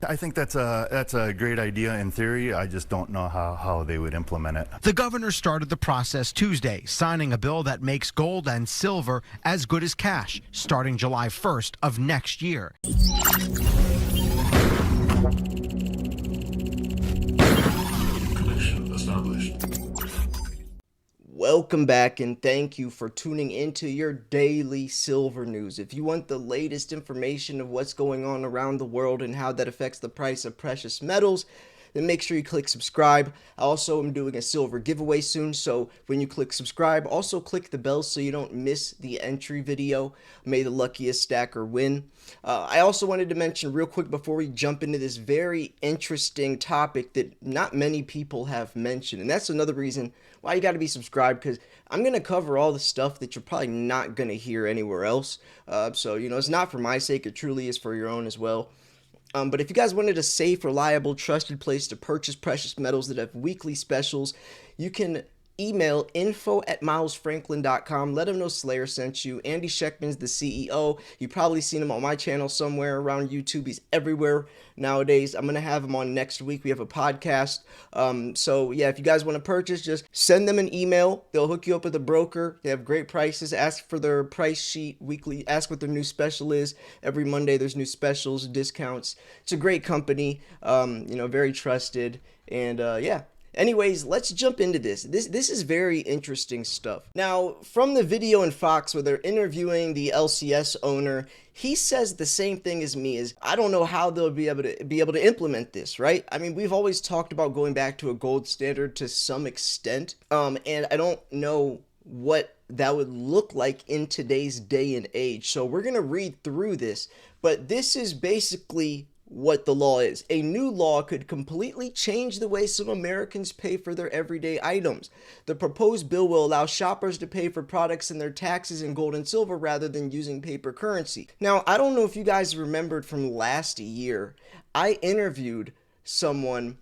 I think that's a great idea in theory. I just don't know how they would implement it. The governor started the process Tuesday, signing a bill that makes gold and silver as good as cash starting July 1st of next year. Connection established. Welcome back, and thank you for tuning into your daily silver news. If you want the latest information of what's going on around the world and how that affects the price of precious metals, then make sure you click subscribe. I also am doing a silver giveaway soon, so when you click subscribe, also click the bell so you don't miss the entry video. May the luckiest stacker win. I also wanted to mention real quick before we jump into this very interesting topic that not many people have mentioned, and that's another reason why you got to be subscribed, because I'm going to cover all the stuff that you're probably not going to hear anywhere else. So, it's not for my sake, it truly is for your own as well. But if you guys wanted a safe, reliable, trusted place to purchase precious metals that have weekly specials, you can email info@milesfranklin.com. Let them know Slayer sent you. Andy Scheckman's the CEO. You've probably seen him on my channel somewhere around YouTube. He's everywhere nowadays. I'm going to have him on next week. We have a podcast. So yeah, if you guys want to purchase, just send them an email. They'll hook you up with a broker. They have great prices. Ask for their price sheet weekly. Ask what their new special is. Every Monday there's new specials, discounts. It's a great company, very trusted. And yeah. Anyways, let's jump into this. This is very interesting stuff. Now, from the video in Fox where they're interviewing the LCS owner, he says the same thing as me, is I don't know how they'll be able to implement this, right? I mean, we've always talked about going back to a gold standard to some extent, and I don't know what that would look like in today's day and age. So we're going to read through this, but this is basically what the law is. A new law could completely change the way some Americans pay for their everyday items. The proposed bill will allow shoppers to pay for products and their taxes in gold and silver rather than using paper currency. Now, I don't know if you guys remembered from last year, I interviewed someone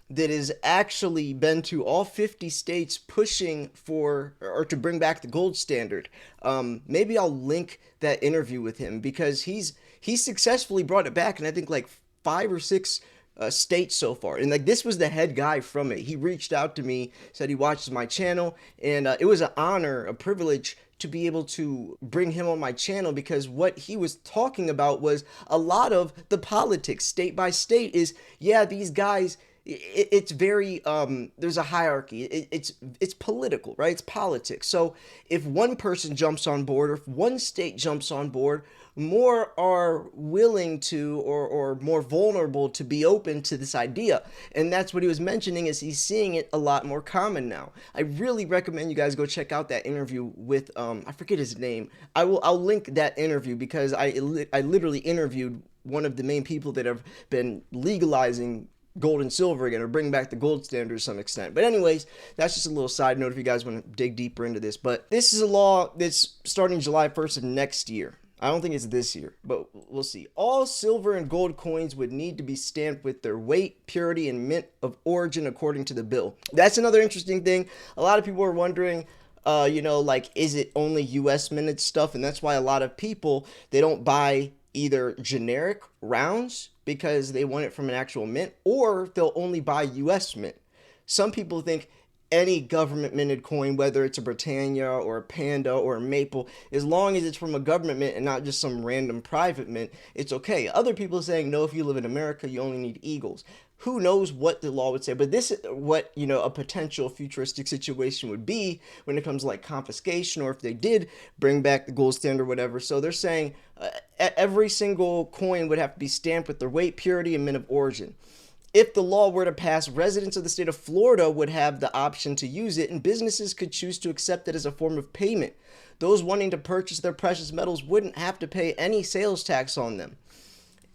that has actually been to all 50 states pushing for or to bring back the gold standard. Maybe I'll link that interview with him because he successfully brought it back in I think like 5 or 6 states so far. And like this was the head guy from it. He reached out to me, said he watches my channel, and it was an honor, a privilege to be able to bring him on my channel, because what he was talking about was a lot of the politics state by state is, yeah, these guys, it's very there's a hierarchy. It's political, right? It's politics. So if one person jumps on board, or if one state jumps on board, more are willing to or more vulnerable to be open to this idea. And that's what he was mentioning, is he's seeing it a lot more common now. I really recommend you guys go check out that interview with I forget his name. I'll link that interview because I literally interviewed one of the main people that have been legalizing gold and silver again, or bring back the gold standard to some extent. But anyways, that's just a little side note if you guys want to dig deeper into this. But this is a law that's starting July 1st of next year. I don't think it's this year, but we'll see. All silver and gold coins would need to be stamped with their weight, purity, and mint of origin according to the bill. That's another interesting thing. A lot of people are wondering, is it only U.S. minted stuff? And that's why a lot of people, they don't buy either generic rounds because they want it from an actual mint, or they'll only buy US mint. Some people think any government minted coin, whether it's a Britannia or a Panda or a Maple, as long as it's from a government mint and not just some random private mint, it's okay. Other people are saying, no, if you live in America, you only need Eagles. Who knows what the law would say, but this is what, a potential futuristic situation would be when it comes to like confiscation, or if they did bring back the gold standard or whatever. So they're saying every single coin would have to be stamped with their weight, purity, and mint of origin. If the law were to pass, residents of the state of Florida would have the option to use it, and businesses could choose to accept it as a form of payment. Those wanting to purchase their precious metals wouldn't have to pay any sales tax on them.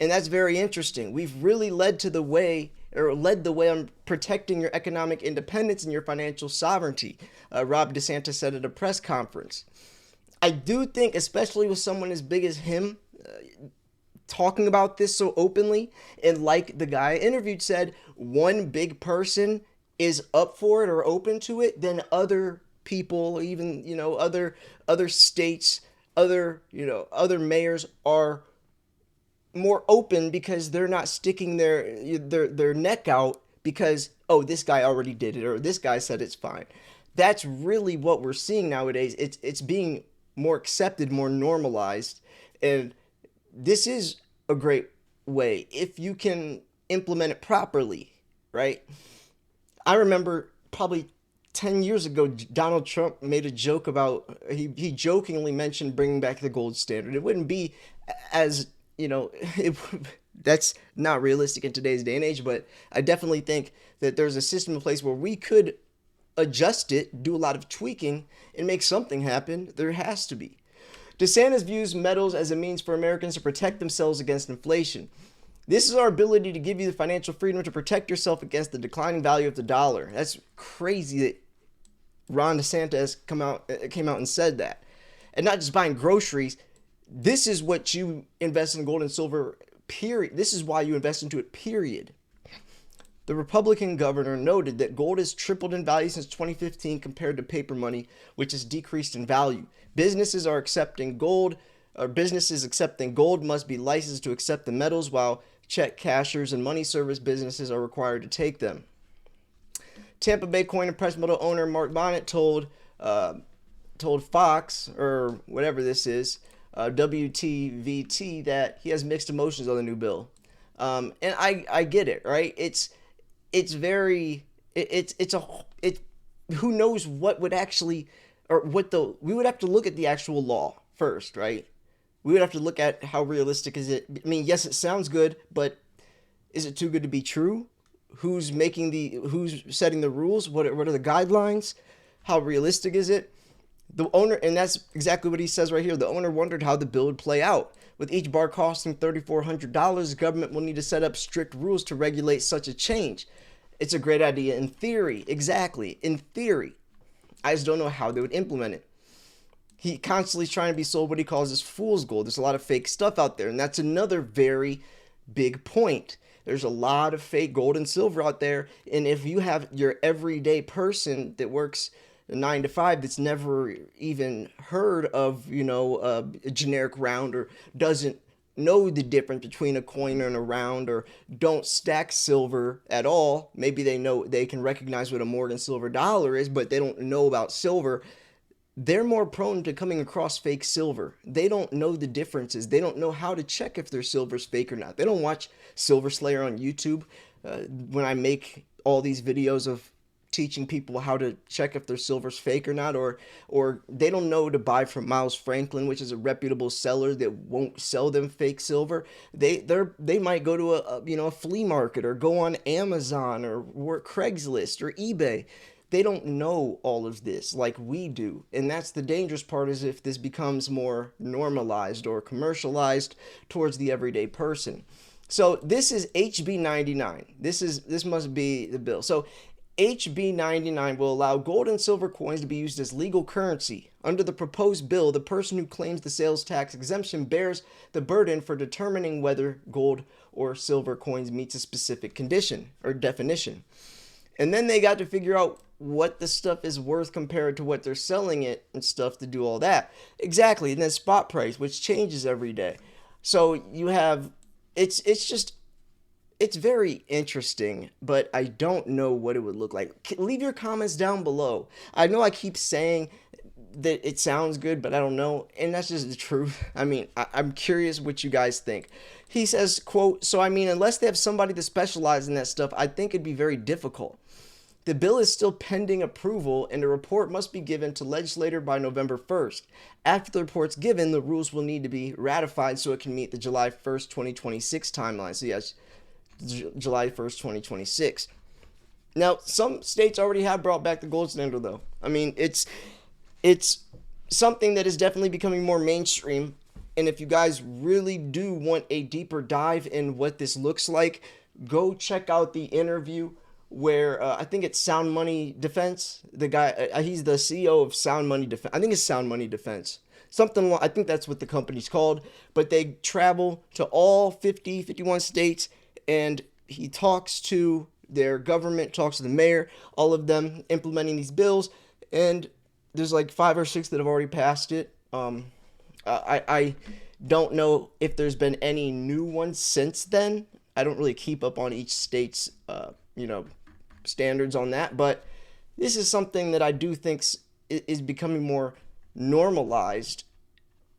And that's very interesting. We've really led the way on protecting your economic independence and your financial sovereignty. Ron DeSantis said at a press conference. I do think, especially with someone as big as him, talking about this so openly, and like the guy I interviewed said, one big person is up for it or open to it, then other people, even, other states, other mayors are more open because they're not sticking their neck out because, oh, this guy already did it or this guy said it's fine. That's really what we're seeing nowadays. It's being more accepted, more normalized, and this is a great way if you can implement it properly, right? I remember probably 10 years ago, Donald Trump made a joke about, he jokingly mentioned bringing back the gold standard. It wouldn't be as, that's not realistic in today's day and age, but I definitely think that there's a system in place where we could adjust it, do a lot of tweaking, and make something happen. There has to be. DeSantis views metals as a means for Americans to protect themselves against inflation. This is our ability to give you the financial freedom to protect yourself against the declining value of the dollar. That's crazy that Ron DeSantis came out and said that. And not just buying groceries. This is what you invest in gold and silver, period. This is why you invest into it, period. The Republican governor noted that gold has tripled in value since 2015 compared to paper money, which has decreased in value. Businesses accepting gold must be licensed to accept the metals, while check cashers and money service businesses are required to take them. Tampa Bay coin and precious metal owner Mark Bonnet told Fox, or whatever this is, WTVT, that he has mixed emotions on the new bill. And I get it, right? Who knows what would actually, we would have to look at the actual law first, right? We would have to look at how realistic is it. I mean, yes, it sounds good, but is it too good to be true? Who's setting the rules? What are the guidelines? How realistic is it? The owner, and that's exactly what he says right here. The owner wondered how the bill would play out. With each bar costing $3,400, the government will need to set up strict rules to regulate such a change. It's a great idea in theory. Exactly. In theory. I just don't know how they would implement it. He constantly is trying to be sold what he calls this fool's gold. There's a lot of fake stuff out there, and that's another very big point. There's a lot of fake gold and silver out there, and if you have your everyday person that works 9 to 5 that's never even heard of, a generic round, or doesn't know the difference between a coin and a round, or don't stack silver at all. Maybe they can recognize what a Morgan silver dollar is, but they don't know about silver. They're more prone to coming across fake silver. They don't know the differences. They don't know how to check if their silver's fake or not. They don't watch Silver Slayer on YouTube. When I make all these videos of teaching people how to check if their silver's fake or not, or they don't know to buy from Miles Franklin, which is a reputable seller that won't sell them fake silver. They might go to a flea market, or go on Amazon, or work Craigslist or eBay. They don't know all of this like we do. And that's the dangerous part, is if this becomes more normalized or commercialized towards the everyday person. So this is HB 99. This must be the bill. So HB 99 will allow gold and silver coins to be used as legal currency. Under the proposed bill, the person who claims the sales tax exemption bears the burden for determining whether gold or silver coins meets a specific condition or definition. And then they got to figure out what the stuff is worth compared to what they're selling it and stuff to do all that. Exactly. And then spot price, which changes every day. So you have, it's very interesting, but I don't know what it would look like. Leave your comments down below. I know I keep saying that it sounds good, but I don't know. And that's just the truth. I mean, I'm curious what you guys think. He says, quote, "So I mean, unless they have somebody that specializes in that stuff, I think it'd be very difficult. The bill is still pending approval, and a report must be given to legislator by November 1st. After the report's given, the rules will need to be ratified so it can meet the July 1st, 2026 timeline." So yes, July 1st, 2026. Now, some states already have brought back the gold standard, though. I mean, it's something that is definitely becoming more mainstream. And if you guys really do want a deeper dive in what this looks like, go check out the interview where I think it's Sound Money Defense. The guy, he's the CEO of Sound Money Defense. I think it's Sound Money Defense. I think that's what the company's called. But they travel to all 51 states, and he talks to their government, talks to the mayor, all of them implementing these bills. And there's like 5 or 6 that have already passed it. I Don't know if there's been any new ones since then. I don't really keep up on each state's, standards on that, but this is something that I do think is becoming more normalized,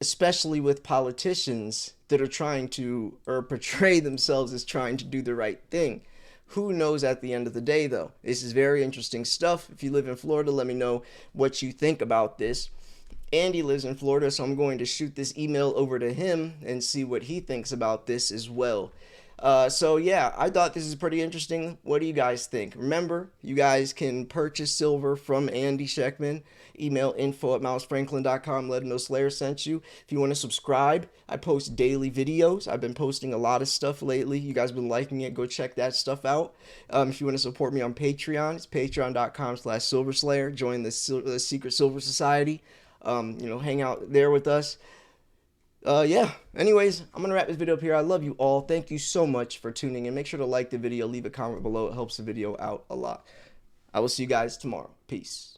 especially with politicians that are trying to, or portray themselves as trying to do the right thing. Who knows at the end of the day, though? This is very interesting stuff. If you live in Florida, let me know what you think about this. Andy lives in Florida, so I'm going to shoot this email over to him and see what he thinks about this as well. So yeah, I thought this is pretty interesting. What do you guys think? Remember, you guys can purchase silver from Andy Schechtman. Email info@milesfranklin.com. Let him know Slayer sent you. If you want to subscribe, I post daily videos. I've been posting a lot of stuff lately. You guys have been liking it. Go check that stuff out. If you want to support me on Patreon, it's patreon.com/silverslayer. Join the Secret Silver Society. Hang out there with us. Yeah. Anyways, I'm going to wrap this video up here. I love you all. Thank you so much for tuning in. Make sure to like the video, leave a comment below. It helps the video out a lot. I will see you guys tomorrow. Peace.